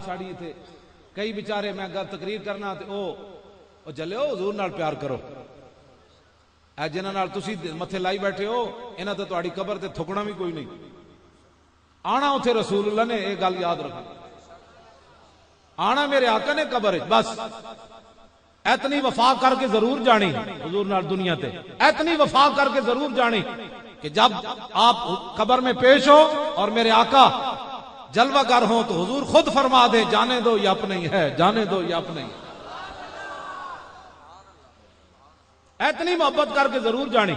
ساڑی تھے کئی بیچارے میں تقریر کرنا تے او جلے ہو حضور نال پیار کرو اے جنہاں نال تسی متھے لائی بیٹھے ہو انہاں تے تہاڈی قبر تے تھکنا بھی کوئی نہیں آنا اتھے رسول اللہ نے یہ گل یاد رکھنا آنا میرے آقا نے قبر ہے بس اتنی وفا کر کے ضرور جانی حضور نال دنیا تے اتنی وفا کر کے ضرور جانی کہ جب آپ قبر میں پیش ہو اور میرے آقا جلوہ گر ہوں تو حضور خود فرما دے جانے دو یہ اپنا ہی ہے جانے دو یہ اپنا ہی اتنی محبت کر کے ضرور جانی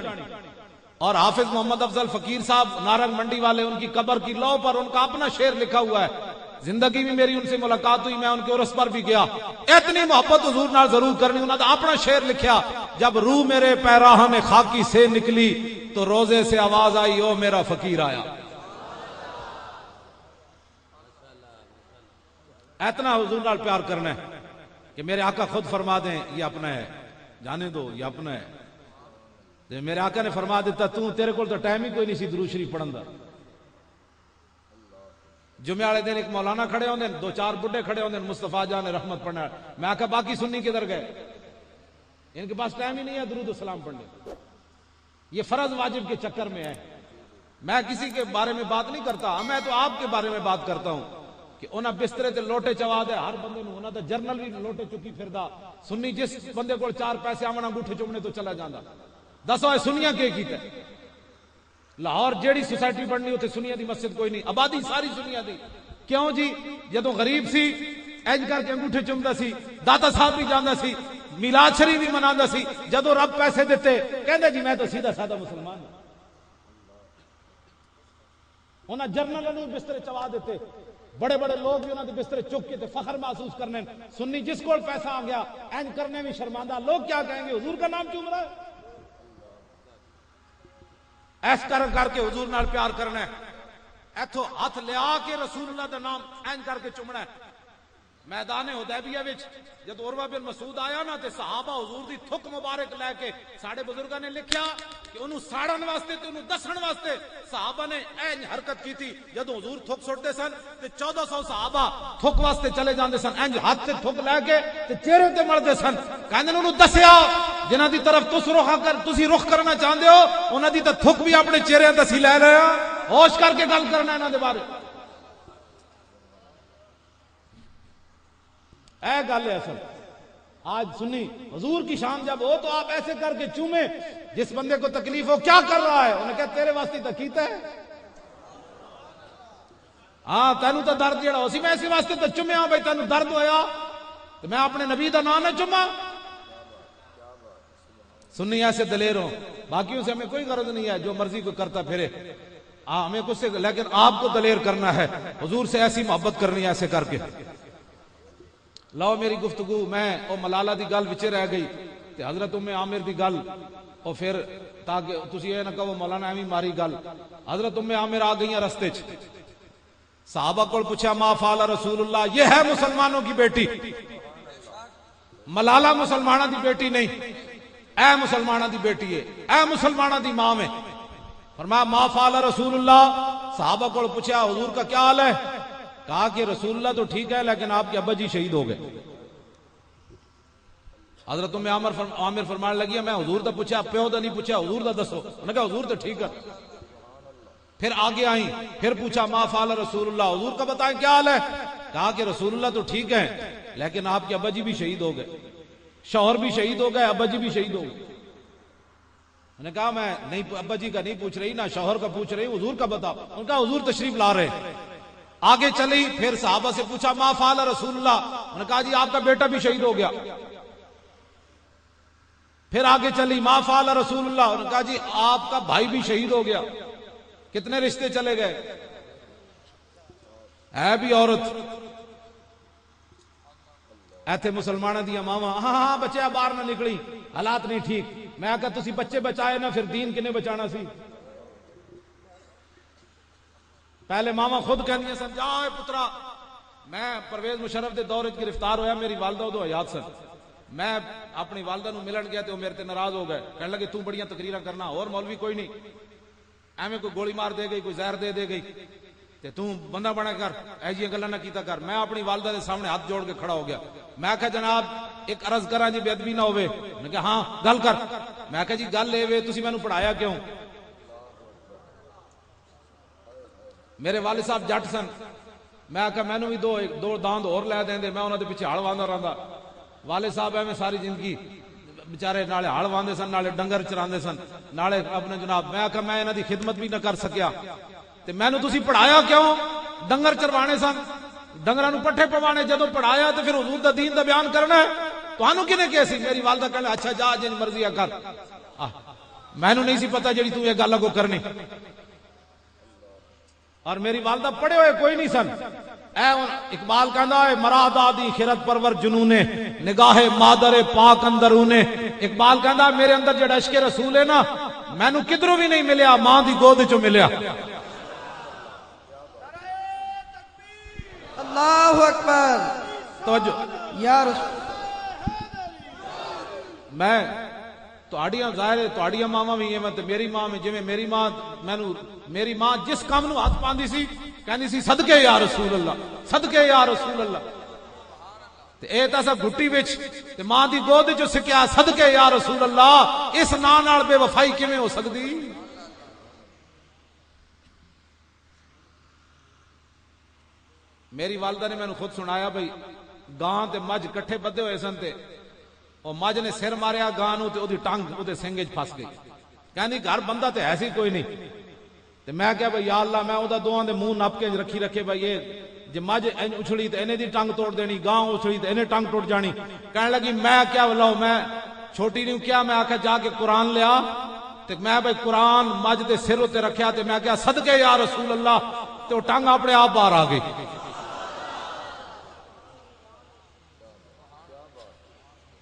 اور حافظ محمد افضل فقیر صاحب نارنگ منڈی والے ان کی قبر کی لو پر ان کا اپنا شعر لکھا ہوا ہے زندگی بھی میری ان سے ملاقات ہوئی میں ان کے عرس پر بھی گیا اتنی محبت حضور نال ضرور کرنی انہوں نے اپنا شعر لکھیا جب روح میرے پیراہن خاکی سے نکلی تو روزے سے آواز آئی او میرا فقیر آیا اتنا حضور نال پیار کرنا ہے کہ میرے آقا خود فرما دیں یہ اپنا ہے جانے دو یہ اپنا ہے میرے آقا نے فرما دیتا تیرے کو تو ٹائم ہی کوئی نہیں سی درود شریف پڑھن دا جمعے والے دن ایک مولانا کھڑے ہوندے دو چار بڈھے کھڑے ہوندے مصطفیٰ جان رحمت پڑھنا میں آقا باقی سنی کدھر گئے ان کے پاس ٹائم ہی نہیں ہے درود و سلام پڑھنے یہ فرض واجب کے چکر میں ہے میں کسی کے بارے میں بات نہیں کرتا میں تو آپ کے بارے میں بات کرتا ہوں کہ انہاں بسترے تے لوٹے چوا دے ہر بندے نوں انہاں دا جرنل بھی لوٹے چکی پھردا سنی جس بندے کو چار پیسے آونا انگوٹھے چومنے تو چلا جاندا دسو اے سنیاں کے کیتا لاہور جیڑی سوسائٹی بننی ہوتے سنیاں دی مسجد کوئی نہیں آبادی ساری سنیاں دی کیوں جی جدوں غریب سی اینج کر کے انگوٹھے چومدا سی داتا صاحب بھی جاندا سی میلاد شریف بھی مناندا سی جدوں رب پیسے دیتے کہندے جی میں تو سیدھا سادہ مسلمان ہوں انہاں جرنل نوں بسترے چوا دیتے بڑے بڑے لوگ بھی انہوں نے بسترے چک کے فخر محسوس کرنے سنی جس کو پیسہ آ گیا اینج کرنے میں شرماندہ لوگ کیا کہیں گے حضور کا نام چوم رہا ہے ایس کر کے حضور نال پیار کرنا ہے ایتھو ہاتھ لیا کے رسول اللہ دا نام اینج کر کے چومنا ہے میدان حدیبیہ وچ جب عروہ بن مسعود آیا نا تے صحابہ حضور دی تھک مبارک لے کے ساڑھے بزرگاں نے لکھیا کہ انہوں ساڑھن واسطے تے انہوں دسن واسطے صحابہ نے اینج حرکت کی تھی جب حضور تھک سٹتے سن تے 1400 صحابہ تھک واسطے چلے جاندے سن اینج ہاتھ تے تھک لے کے تے چہرے تے مردے سن کہندے انہوں دسیا جنہاں دی طرف تسی رخ کرنا چاہندے ہو انہاں دی تے تھک بھی اپنے چہرے تے اسی لے رہے ہاں ہوش کر کے گل کرنا انہاں دے بارے اے گل ہے اصل آج سنی حضور کی شان جب ہو تو آپ ایسے کر کے چومیں جس بندے کو تکلیف ہو کیا کر رہا ہے انہیں کہا تیرے واسطے تو کیتا ہے ہاں تینوں تو درد جڑا ہو سی میں اسی واسطے تو چومے ہاں بھائی تینوں درد ہویا تو میں اپنے نبی دا نام نہ چوما سنی ایسے دلیر ہوں باقیوں سے ہمیں کوئی غرض نہیں ہے جو مرضی کو کرتا پھرے ہمیں کچھ سے لیکن آپ کو دلیر کرنا ہے حضور سے ایسی محبت کرنی ہے ایسے کر کے لو میری گفتگو میں او ملالہ دی گل وچے رہ گئی تے حضرت ام عامر دی گل او پھر تاکہ تسی یہ نہ کہو مولانا ایویں ماری گل حضرت ام عامر آ گئیاں رستے چ صحابہ کو پوچھا ما فعل رسول اللہ یہ ہے مسلمانوں کی بیٹی ملالہ مسلمانہ دی بیٹی نہیں اے مسلمانہ دی بیٹی ہے اے مسلمانہ دی ماں میں فرمایا ما فعل رسول اللہ صحابہ کو پوچھا حضور کا کیا حال ہے کہا کہ رسول اللہ تو ٹھیک ہے لیکن آپ کے ابا جی شہید ہو گئے حضرت ام عامر فرمانے لگی میں حضور دا پوچھا پیو دا نہیں پوچھا حضور دا دسو انہوں نے کہا حضور تو ٹھیک ہے پھر آگے آئیں پھر پوچھا ما فعل رسول اللہ حضور کا بتائیں کیا حال ہے کہا کہ رسول اللہ تو ٹھیک ہے لیکن آپ کے ابا جی بھی شہید ہو گئے شوہر بھی شہید ہو گئے ابا جی بھی شہید ہو گئے انہوں نے کہا میں نہیں ابا جی کا نہیں پوچھ رہی نہ شوہر کا پوچھ رہی حضور کا بتا ان کا حضور تشریف لا رہے ہیں آگے چلی پھر صحابہ سے پوچھا ما فعل رسول اللہ انہوں نے کہا جی آپ کا بیٹا بھی شہید ہو گیا پھر آگے چلی ما فعل رسول اللہ انہوں نے کہا جی آپ کا بھائی بھی شہید ہو گیا کتنے رشتے چلے گئے ہے بھی عورت ایتھے مسلمانہ دیا ماما ہاں بچے باہر نہ نکلی حالات نہیں ٹھیک میں کہا تسی بچے بچائے نا پھر دین کنے بچانا سی پہلے ماما خود کہنی سمجھا پترا میں پرویز مشرف دے دور گرفتار ہویا میری والدہ ادو حیات سن میں اپنی والدہ نو ملن گیا تو میرے تے ناراض ہو گئے کہنے لگے تو بڑیاں تقریراں کرنا اور مولوی کوئی نہیں ایویں کوئی گولی مار دے گئی کوئی زہر دے گئی تے تو بندہ بنا کر ایجی گلا نہ کیتا کر. میں اپنی والدہ دے سامنے ہاتھ جوڑ کے کھڑا ہو گیا. میں کہا جناب ایک عرض کراں جی بے ادبی نہ ہوئے. میں کہا ہاں گل کر. میں کہا جی گل اے وے تسی مینوں پڑھایا کیوں؟ میرے والد صاحب جٹ سن. میں کہا مینوں بھی دو داند اور لے دیندے میں انہاں دے پیچھے ہل واندا رہندا. والد صاحب ایویں ساری زندگی بیچارے نالے ہل واندے سن نالے ڈنگر چراندے سن نالے اپنے جناب. میں کہا میں انہاں دی خدمت بھی نہ کر سکیا تے مینوں تسی پڑھایا کیوں؟ ڈنگر چروانے سن ڈنگراں نوں پٹھے پوانے. جدوں پڑھایا تے پھر حضور دا دین دا بیان کرنا ہے تانوں کنے کہیا سی؟ میری والدہ کہنے اچھا جا جن مرضی کر. مینوں نہیں سی پتہ جڑی تو یہ گل اگوں کرنی. اور میری والدہ پڑھے ہوئے کوئی نہیں سن. اے اقبال کہندا ہے مراد آدی خیرت پرور جنونے نگاہ مادر پاک اندرونے. اقبال کہندا میرے اندر جڑا عشق رسول ہے نا مینوں کدھروں بھی نہیں ملیا ماں دی گود وچوں ملیا. اللہ اکبر. توجہ یا رسول میں تہاڈیاں ظاہر ہے تہاڈیاں ماواں بھی ایویں تے میری ماں میں جویں میری ماں مینوں میری ماں جس کام نوں ہاتھ پاندی سی کہندی سی صدقے یا رسول اللہ صدقے یا رسول اللہ. تے اے تاں سب گھٹی وچ تے ماں دی گود وچ سکیا صدقے یا رسول اللہ. اس ناں نال بے وفائی کیویں ہو سکدی؟ میری والدہ نے مینوں خود سنایا بھئی گاں تے مجھ کٹھے بدے ہوئے سن تے او مجھ نے سر ماریا گاں نوں تے اودی ٹنگ اودے سنگ وچ پھس گئی. کہندی گھر بندہ تے ایسی کوئی نہیں. تے میں کہیا بھئی یا اللہ میں اودا دوواں دے منہ نپ کے رکھی رکھے بھئی یہ جے مجھ اچھڑی تے اینے دی ٹنگ توڑ دینی گاں اچھڑی تے اینے ٹنگ ٹوٹ جانی. کہنے لگی میں کیا بلاؤ میں چھوٹی نہیں کیا. میں آکھیا جا کے قرآن لیا تے میں بھئی قرآن مجھ دے سر تے رکھیا تے میں کہیا صدقے یا رسول اللہ تے او ٹنگ اپنے آپ باہر آ گئی.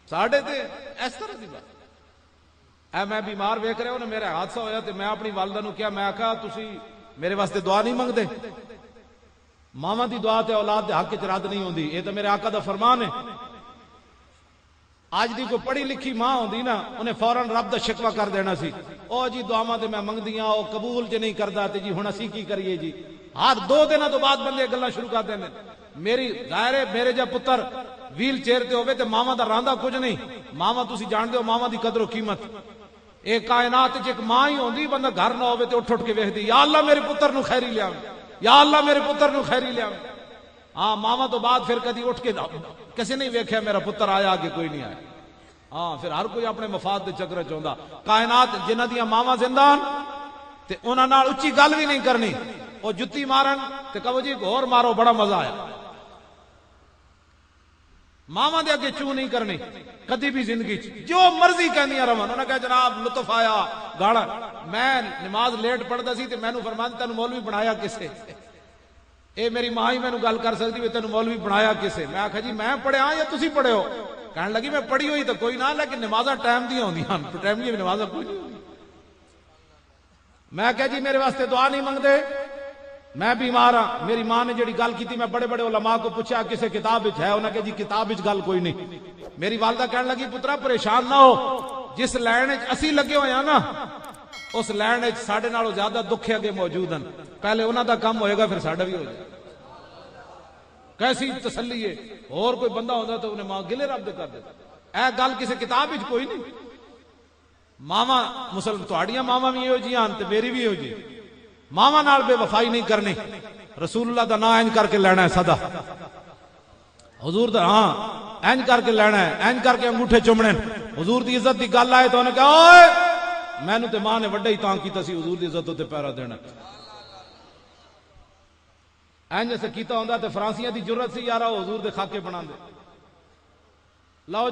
ساڑھے تے اس طرح دی بات. اے میں بیمار ویکھ رہے ہو نا میرے حادثہ ہویا تے میں اپنی والدہ نوں کیا میں کہا تسی میرے واسطے دعا نہیں منگدے؟ ماواں دی دعا تے اولاد دے حق وچ رد نہیں ہوندی. اے تے میرے آقا دا فرمان ہے. اج دی کوئی پڑھی لکھی ماں ہوندی نا انہیں فوراً رب دا شکوہ کر دینا سی او جی دعاواں تے میں منگدیاں او قبول ج نہیں کردا تے جی ہن اسی کی کریے جی. ہر 2 دنوں تو بعد بندے گلاں شروع کر دیندے. میری ظاہر ہے میرے جا پتر ویل چیئر تے ہوے تے ماواں دا راندا کچھ نہیں. ماواں تسی جاندے ہو ماواں دی قدر و قیمت. اے کائنات وچ ایک ماں ہی ہوندی بندہ گھر نہ ہوے تے اٹھ اٹھ کے ویکھدی یا اللہ میرے پتر نو خیری لے آویں یا اللہ میرے پتر نو خیری لے آویں. ہاں ماواں تو بعد پھر کدی اٹھ کے کسے نہیں ویکھیا میرا پتر آیا کہ کوئی نہیں آیا. ہاں پھر ہر کوئی اپنے مفاد دے چکر وچ ہوندا. کائنات جنہاں دیاں ماواں زندہ تے انہاں نال اچھی گل بھی نہیں کرنی. او جُتی مارن تے کہو جی گور مارو بڑا مزہ آیا. ماواں دے اگے چوں نہیں کرنی کدی بھی زندگی جو مرضی کہندیاں رہن. انہاں نے کہا جناب لطف آیا گالا. میں نماز لیٹ پڑھدا سی تے مینوں فرمایا تینوں مولوی بنایا کسے؟ اے میری ماں ہی مینوں گل کر سکدی وی تینوں مولوی بنایا کسے؟ میں آکھیا جی میں پڑھیا یا تسی پڑھے ہو؟ کہنے لگی میں پڑھی ہوئی تو کوئی نہ لیکن نمازاں ٹائم دی ہوندیاں ٹائم دی نمازاں کوئی نہیں ہوندی. میں کہا جی میرے واسطے دعا نہیں منگدے میں بیمار ہاں. میری ماں نے جڑی گل کیتی میں بڑے بڑے علماء کو پوچھا کسے کتاب وچ ہے؟ انہاں کہا جی کتاب وچ گل کوئی نہیں. میری والدہ کہنے لگی پترا پریشان نہ ہو جس لائن وچ اسی لگے ہوئے ہیں نا اس لائن وچ ساڈے نالوں زیادہ دکھ اگے موجود ہیں. پہلے انہاں دا کم ہوئے گا پھر ساڈا بھی ہو جائے. کیسی تسلی ہے. اور کوئی بندہ ہوندا تو انہیں ماں گلے رب دے کر دیتا. اے گل کسے کتاب وچ کوئی نہیں. ماواں مسلم تہاڈیاں ماواں بھی ہو جیاں تے میری بھی ہو جی. ماواں نال بے وفائی نہیں کرنی. رسول اللہ دا نام اینج کر کے لینا ہے صدا حضور دا ہاں اینج کر کے لینا ہے اینج کر کے انگوٹھے چومنے. حضور دی عزت دی گل آئے تو انہیں کہا اوئے مینوں تے ماں نے وڈا ہی تاں کیتا سی حضور دی عزت تے پیرا دینا. اینج سے کیتا ہوندا تے فرانسیاں دی جرت سی یارا حضور دے خاکے بنا دے. لو